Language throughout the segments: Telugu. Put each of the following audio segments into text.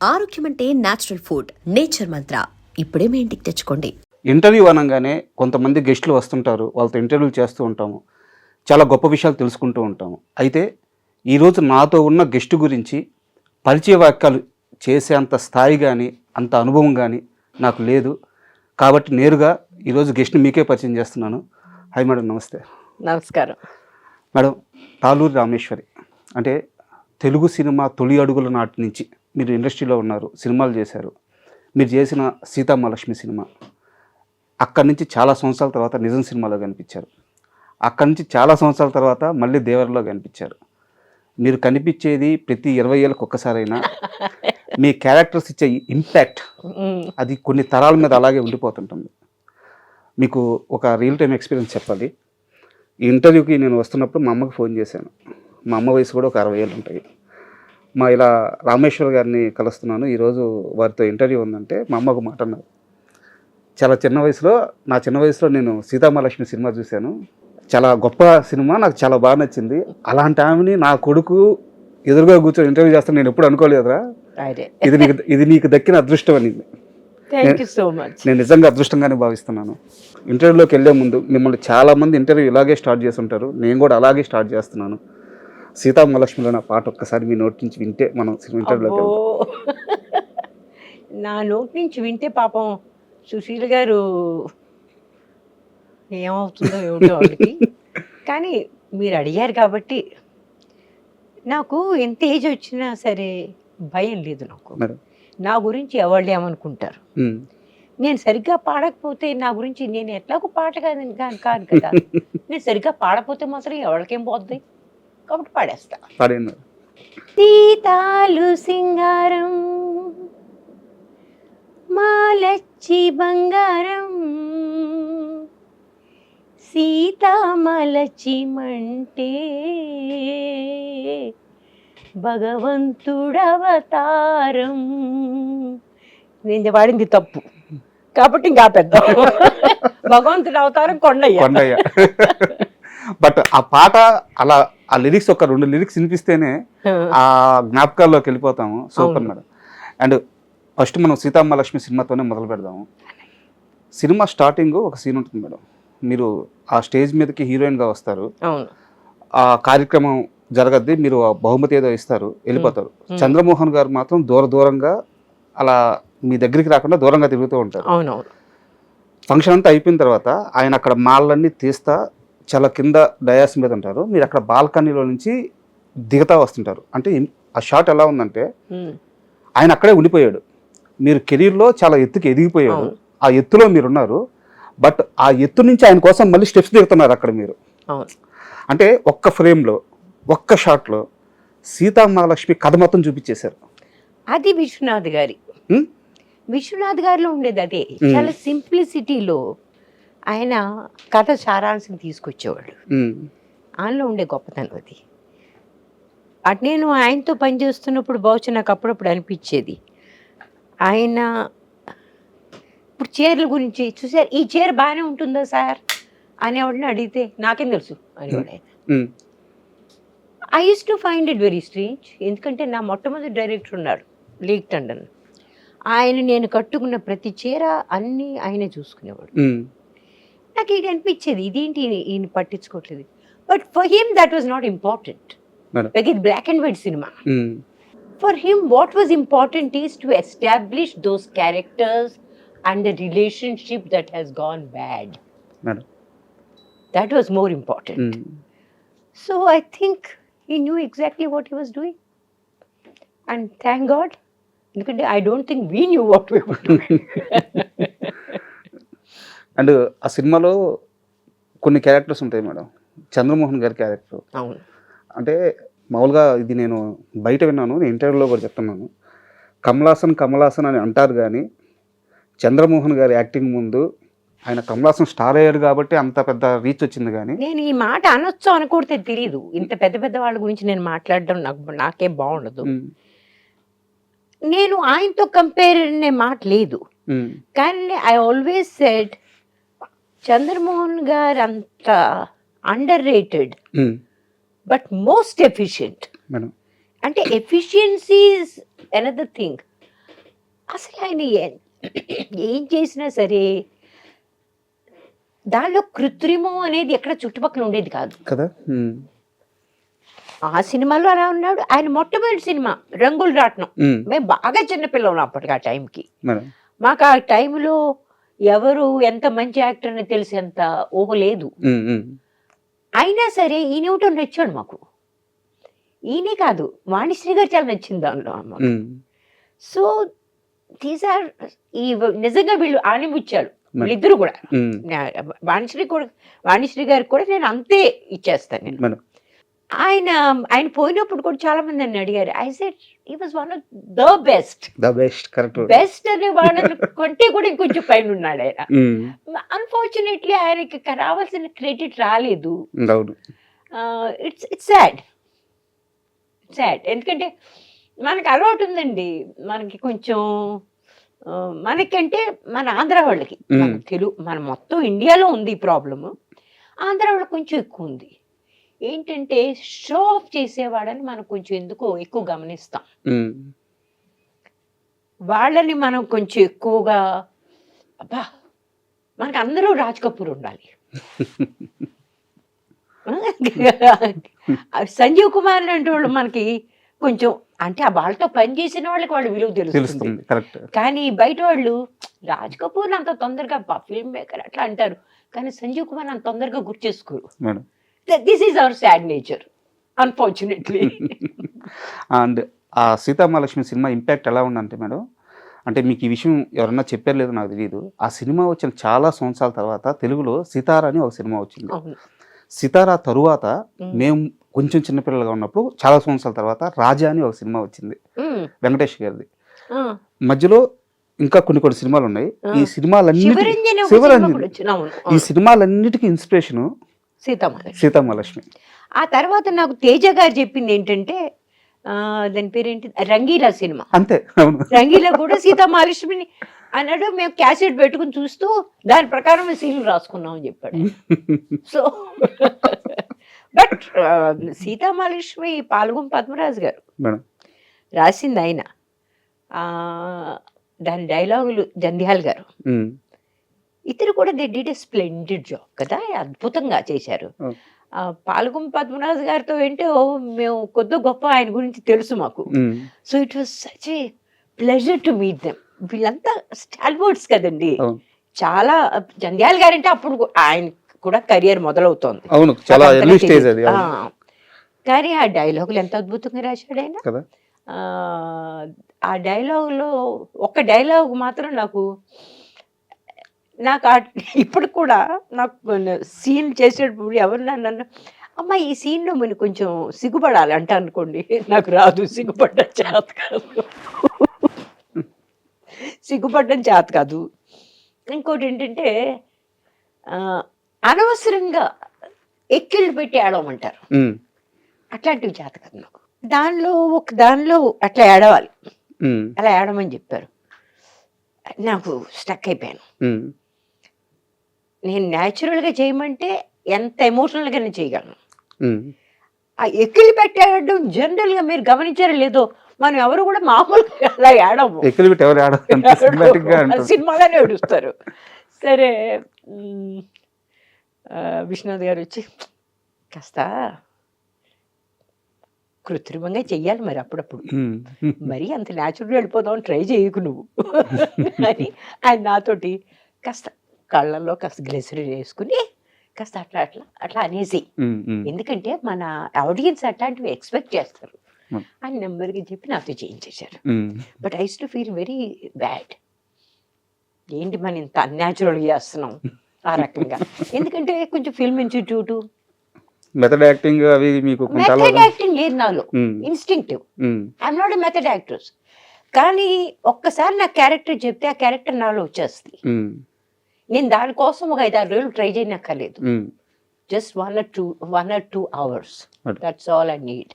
ఆరోగ్యం అంటే న్యాచురల్ ఫుడ్. నేచర్ మంత్ర ఇప్పుడే మీ ఇంటికి తెచ్చుకోండి. ఇంటర్వ్యూ అనగానే కొంతమంది గెస్టులు వస్తుంటారు, వాళ్ళతో ఇంటర్వ్యూలు చేస్తూ ఉంటాము, చాలా గొప్ప విషయాలు తెలుసుకుంటూ ఉంటాము. అయితే ఈరోజు నాతో ఉన్న గెస్టు గురించి పరిచయ వాక్యాలు చేసేంత స్థాయి కానీ అంత అనుభవం కానీ నాకు లేదు. కాబట్టి నేరుగా ఈరోజు గెస్ట్ని మీకే పరిచయం చేస్తున్నాను. హాయ్ మేడం, నమస్తే. నమస్కారం మేడం, తాలూరి రామేశ్వరి అంటే తెలుగు సినిమా తొలి అడుగుల నాటి నుంచి మీరు ఇండస్ట్రీలో ఉన్నారు, సినిమాలు చేశారు. మీరు చేసిన సీతామహాలక్ష్మి సినిమా, అక్కడి నుంచి చాలా సంవత్సరాల తర్వాత నిజం సినిమాలో కనిపించారు. అక్కడి నుంచి చాలా సంవత్సరాల తర్వాత మళ్ళీ దేవరలో కనిపించారు. మీరు కనిపించేది ప్రతి 20 ఏళ్ళకి ఒక్కసారైనా మీ క్యారెక్టర్స్ ఇచ్చే ఇంపాక్ట్ అది కొన్ని తరాల మీద అలాగే ఉండిపోతుంటుంది. మీకు ఒక రియల్ టైం ఎక్స్పీరియన్స్ చెప్పాలి. ఈ ఇంటర్వ్యూకి నేను వస్తున్నప్పుడు మా అమ్మకి ఫోన్ చేశాను. మా అమ్మ వయసు కూడా ఒక 60 ఏళ్ళు ఉంటాయి. ఇలా రామేశ్వర్ గారిని కలుస్తున్నాను, ఈరోజు వారితో ఇంటర్వ్యూ ఉందంటే మా అమ్మ ఒక మాట అన్నారు. చాలా చిన్న వయసులో నేను సీతామహాలక్ష్మి సినిమా చూశాను, చాలా గొప్ప సినిమా, నాకు చాలా బాగా నచ్చింది. అలాంటి ఆమెని నా కొడుకు ఎదురుగా కూర్చొని ఇంటర్వ్యూ చేస్తాను నేను ఎప్పుడు అనుకోలేదురా, ఇది నీకు దక్కిన అదృష్టం అనింది. నేను నిజంగా అదృష్టంగానే భావిస్తున్నాను. ఇంటర్వ్యూలోకి వెళ్ళే ముందు మిమ్మల్ని చాలామంది ఇంటర్వ్యూ ఇలాగే స్టార్ట్ చేసి ఉంటారు, నేను కూడా అలాగే స్టార్ట్ చేస్తున్నాను. సీతామహాలక్ష్మిలో నా పాట ఒక్కసారి మీ నోటి నుంచి వింటే మనం ఇంటర్వ్యూలోకి వెళ్తాం. నా నోటి నుంచి వింటే పాపం సుశీల్ గారు ఏమవుతుందో ఏమిటో వాళ్ళకి. కానీ మీరు అడిగారు కాబట్టి నాకు ఎంత ఏజ్ వచ్చినా సరే భయం లేదు. నా గురించి ఎవరు ఏమనుకుంటారు, నేను సరిగ్గా పాడకపోతే నా గురించి నేను ఎట్లాగో పాట కాదు కదా, నేను సరిగ్గా పాడపోతే మాత్రం ఎవరికేం పోద్ది, కాబట్టి పాడేస్తా. సీతాలు సింగారం మాలచ్చి బంగారం సీతామలచి మంటే భగవంతుడవతారం. నేను వాడింది తప్పు కాబట్టి ఇంకా పెద్ద భగవంతుడు అవతారం కొండయ్య. బట్ ఆ పాట అలా ఆ లిరిక్స్ ఒక 2 లిరిక్స్ వినిపిస్తేనే ఆ జ్ఞాపకాల్లోకి వెళ్ళిపోతాము. Super madam. అండ్ ఫస్ట్ మనం సీతామహాలక్ష్మి సినిమాతోనే మొదలు పెడదాము. సినిమా స్టార్టింగ్ ఒక సీన్ ఉంటుంది మేడం, మీరు ఆ స్టేజ్ మీదకి హీరోయిన్గా వస్తారు, ఆ కార్యక్రమం జరగద్ది, మీరు ఆ బహుమతి ఏదో ఇస్తారు, వెళ్ళిపోతారు. చంద్రమోహన్ గారు మాత్రం దూరంగా అలా మీ దగ్గరికి రాకుండా దూరంగా తిరుగుతూ ఉంటారు. ఫంక్షన్ అంతా అయిపోయిన తర్వాత ఆయన అక్కడ మాలన్నీ తీస్తా చాలా కింద డయాస్ మీద ఉంటారు, మీరు అక్కడ బాల్కనీలో నుంచి దిగుతా వస్తుంటారు. అంటే ఆ షాట్ ఎలా ఉందంటే ఆయన అక్కడే ఉండిపోయాడు, మీరు కెరీర్లో చాలా ఎత్తుకి ఎదిగిపోయాడు, ఆ ఎత్తులో మీరున్నారు. బట్ ఆ ఎత్తు నుంచి ఆయన కోసం మళ్ళీ స్టెప్స్ దిగుతున్నారు అక్కడ మీరు. అంటే ఒక్క ఫ్రేమ్లో ఒక్క షాట్లో సీతామహాలక్ష్మి కథ మొత్తం చూపించేశారు. అది విశ్వనాథ్ గారిలో ఉండేది అదే. చాలా సింప్లిసిటీలో ఆయన కథ సారాంశం తీసుకొచ్చేవాడు. ఆయనలో ఉండే గొప్పతనం అది. అటు నేను ఆయనతో పనిచేస్తున్నప్పుడు బహుశా నాకు అప్పుడప్పుడు అనిపించేది, ఆయన ఇప్పుడు చీరల గురించి చూసారు, ఈ చీర బాగానే ఉంటుందా సార్ అనేవాడిని అడిగితే నాకేం తెలుసు అనేవాడు ఆయన. I used to find it very strange. ఎందుకంటే నా మొట్టమొదటి డైరెక్టర్ ఉన్నారు లీక్ టండన్, ఆయన నేను కట్టుకున్న ప్రతి చీర అన్నీ ఆయనే చూసుకునేవాడు. నాకు ఇది అనిపించేది, ఇదేంటి ఈయన పట్టించుకోవట్లేదు. But for him that was not important. ఇది black and white cinema. For him what was important is to establish those characters and the relationship that has gone bad. That was more important. So I think he knew exactly what he was doing. And thank God, because I don't think we knew what we were doing. And ఆ సినిమాలో కొన్ని క్యారెక్టర్స్ ఉంటాయి మేడం. చంద్రమోహన్ గారి క్యారెక్టర్ అంటే మామూలుగా ఇది నేను బయట విన్నాను, నేను ఇంటర్వ్యూలో కూడా చెప్తున్నాను. కమలాసన్ అని అంటారు, కానీ చంద్రమోహన్ గారి యాక్టింగ్ ముందు ఆయన కమలాసన్ స్టార్ అయ్యాడు కాబట్టి అంత పెద్ద రీచ్ వచ్చింది. కానీ నేను ఈ మాట అనొచ్చు అనుకుంటే తెలియదు, ఇంత పెద్ద వాళ్ళ గురించి నేను మాట్లాడడం నాకేం బాగుండదు. నేను ఆయనతో కంపేర్ అనే మాట లేదు, కానీ ఐ ఆల్వేస్ సెడ్ చంద్రమోహన్ గారు అంత under rated but most efficient. అంటే ఎఫిషియన్సీ ఇస్ అనదర్ థింగ్. అసలు ఆయన ఏం చేసినా సరే దానిలో కృత్రిమం అనేది ఎక్కడ చుట్టుపక్కల ఉండేది కాదు కదా. ఆ సినిమాలో అలా ఉన్నాడు. ఆయన మొట్టమొదటి సినిమా రంగులు రాట్నం, మేము బాగా చిన్నపిల్లలు అప్పటికి ఆ టైంకి. మేడం మాకు ఆ టైంలో ఎవరు ఎంత మంచి యాక్టర్ అని తెలిసేంత ఊహ లేదు. అయినా సరే ఈయన ఏమిటో నచ్చాడు మాకు. ఈయనే కాదు, వాణిశ్రీ గారు చాలా నచ్చింది దానిలో. సో దీస్ ఆర్ ఈ నిజంగా వీళ్ళు ఆనిముచ్చారు వీళ్ళిద్దరు కూడా. వాణిశ్రీ గారికి కూడా నేను అంతే ఇచ్చేస్తాను నేను. ఆయన పోయినప్పుడు కూడా చాలా మంది నన్ను అడిగారు. I said he was one of the best correct. Best అనే వాళ్ళని కొంటే కూడా ఇంకొంచెం పైన ఉన్నాడు ఆయన. అన్ఫార్చునేట్లీ ఆయనకి రావాల్సిన క్రెడిట్ రాలేదు. It's sad. ఎందుకంటే మనకు అలవాటు ఉందండి, మనకి కొంచెం మనకంటే మన ఆంధ్ర వాళ్ళకి, మన మొత్తం ఇండియాలో ఉంది ఈ ప్రాబ్లము. ఆంధ్ర వాళ్ళకి కొంచెం ఎక్కువ ఉంది. ఏంటంటే షో ఆఫ్ చేసేవాడని మనం కొంచెం ఎందుకో ఎక్కువ గమనిస్తాం. వాళ్ళని మనం కొంచెం ఎక్కువగా అబ్బా మనకు అందరూ రాజ్ కపూర్ ఉండాలి, సంజీవ్ కుమార్ లాంటి వాళ్ళు మనకి కొంచెం అంటే ఆ వాళ్ళతో పనిచేసిన వాళ్ళకి వాళ్ళ విలువ తెలుస్తుంది. కానీ బయట వాళ్ళు రాజ్ కపూర్ అంత తొందరగా ఫిల్మ్ మేకర్ అట్లా అంటారు, కానీ సంజీవ్ కుమార్ అంత తొందరగా గుర్తు చేసుకోరు. This is our sad nature unfortunately. And ఆ సీతామహాలక్ష్మి సినిమా ఇంపాక్ట్ ఎలా ఉందంటే మేడం, అంటే మీకు ఈ విషయం ఎవరన్నా చెప్పారు లేదో నాకు తెలియదు. ఆ సినిమా వచ్చిన చాలా సంవత్సరాల తర్వాత తెలుగులో సితారా అని ఒక సినిమా వచ్చింది. సితారా తరువాత మేము కొంచెం చిన్నపిల్లలుగా ఉన్నప్పుడు చాలా సంవత్సరాల తర్వాత రాజా అని ఒక సినిమా వచ్చింది వెంకటేష్ గారిది. మధ్యలో ఇంకా కొన్ని సినిమాలు ఉన్నాయి. ఈ సినిమాలన్నిటికీ ఇన్స్పిరేషన్ సీతామహాలక్ష్మి. ఆ తర్వాత నాకు తేజ గారు చెప్పింది ఏంటంటే దాని పేరేంటి రంగీలా సినిమా. అంతే, రంగీలా కూడా సీతామహాలక్ష్మిని అన్నాడు. మేము క్యాసెట్ పెట్టుకుని చూస్తూ దాని ప్రకారం సీన్లు రాసుకున్నాం అని చెప్పాడు. సో బట్ సీతామహాలక్ష్మి పాల్గొం పద్మరాజు గారు రాసింది ఆయన. దాని డైలాగులు జంధ్యాల గారు, ఇతరు కూడా they did a splendid job కదా, అద్భుతంగా చేశారు. పాల్గొం పద్మరాజు గారితో ఏంటో మేము కొద్ది గొప్ప ఆయన గురించి తెలుసు మాకు. So it was such a pleasure to meet them. వీళ్ళంతా స్టాల్వర్డ్స్ కదండి. చాలా జంధ్యాల గారంటే అప్పుడు ఆయన కూడా కెరియర్ మొదలవుతోంది, కానీ ఆ డైలాగులు ఎంత అద్భుతంగా రాశాడు ఆయన. ఆ డైలాగులో ఒక డైలాగ్ మాత్రం నాకు ఇప్పుడు కూడా నాకు సీన్ చేసేటప్పుడు ఎవరు నన్ను అమ్మ ఈ సీన్లో మనం కొంచెం సిగ్గుపడాలి అంట అనుకోండి, నాకు రాదు, సిగ్గుపడ్డం చేత కాదు. ఇంకోటి ఏంటంటే అనవసరంగా ఎక్కిళ్ళు పెట్టి ఏడవమంటారు, అట్లాంటివి చేత కాదు నాకు. దానిలో అట్లా ఏడవాలి, అలా ఏడమని చెప్పారు. నాకు స్టక్ అయిపోయాను. నేను న్యాచురల్గా చేయమంటే ఎంత ఎమోషనల్గా నేను చేయగలను. ఆ ఎక్కిలి పెట్టేయడం జనరల్గా మీరు గమనించారో లేదో, మనం ఎవరు కూడా మామూలుగా అలా ఏడము, సినిమాలోనే ఏడుస్తారు. సరే విశ్వనాథ్ గారు వచ్చి కాస్త కృత్రిమంగా చెయ్యాలి మరి అప్పుడప్పుడు, మరి అంత న్యాచురల్గా వెళ్ళిపోదాం ట్రై చేయకు నువ్వు అని ఆయన నాతోటి కాస్త కళ్ళల్లో కాస్త గ్లిసరిన్ వేసుకుని కాస్త అట్లా అనేసి, ఎందుకంటే మన ఆడియన్స్ అట్లాంటివి ఎక్స్పెక్ట్ చేస్తారు అని నెంబర్గా చెప్పి నాతో చేయించేశారు. But I used to feel very bad, ఏంటి మనం ఇంత అన్యాచురల్గా చేస్తున్నాం ఆ రకంగా. ఎందుకంటే కొంచెం ఫిల్మ్ ఇన్స్టిట్యూట్ మెథడ్ యాక్టింగ్ అవి మీకు మెథడ్ యాక్టింగ్ లేదు నాలో, instinctive. I'm not a method actors. కానీ ఒక్కసారి నా క్యారెక్టర్ చెప్తే ఆ క్యారెక్టర్ నాలో వచ్చేస్తుంది. నేను దానికోసం ఒక 5-6 రోజులు ట్రై చేయనక్కర్లేదు. Just 1 or 2 hours. That's all I need.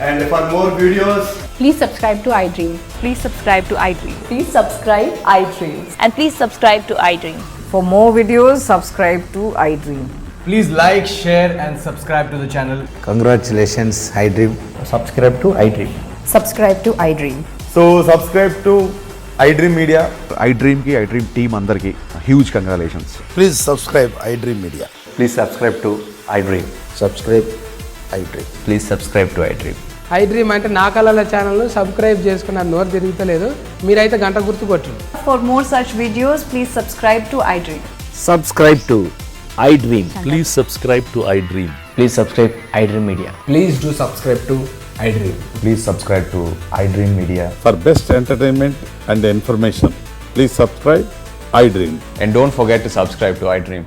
And for more videos, please subscribe to iDream. Please subscribe to iDream. Please subscribe iDream. And please subscribe to iDream. For more videos, subscribe to iDream. please like, share and subscribe to the channel. Congratulations, iDream. Subscribe to iDream. Subscribe to iDream. So subscribe to iDream Media. IDream team అందరికీ huge congratulations. Please subscribe iDream Media. Please subscribe to iDream. Subscribe iDream. Please subscribe to iDream. iDream అంటే నా కళల ఛానల్ సబ్స్క్రైబ్ చేసుకున్న నోరు తిరుగుతలేదు, మీరైతే గంట గుర్తు కొట్టండి. For more such videos, please subscribe to iDream. Subscribe to iDream. Please subscribe to iDream. Please subscribe iDream Media. Please do subscribe to iDream. Please subscribe to iDream Media. For best entertainment and information, please subscribe iDream. And don't forget to subscribe to iDream.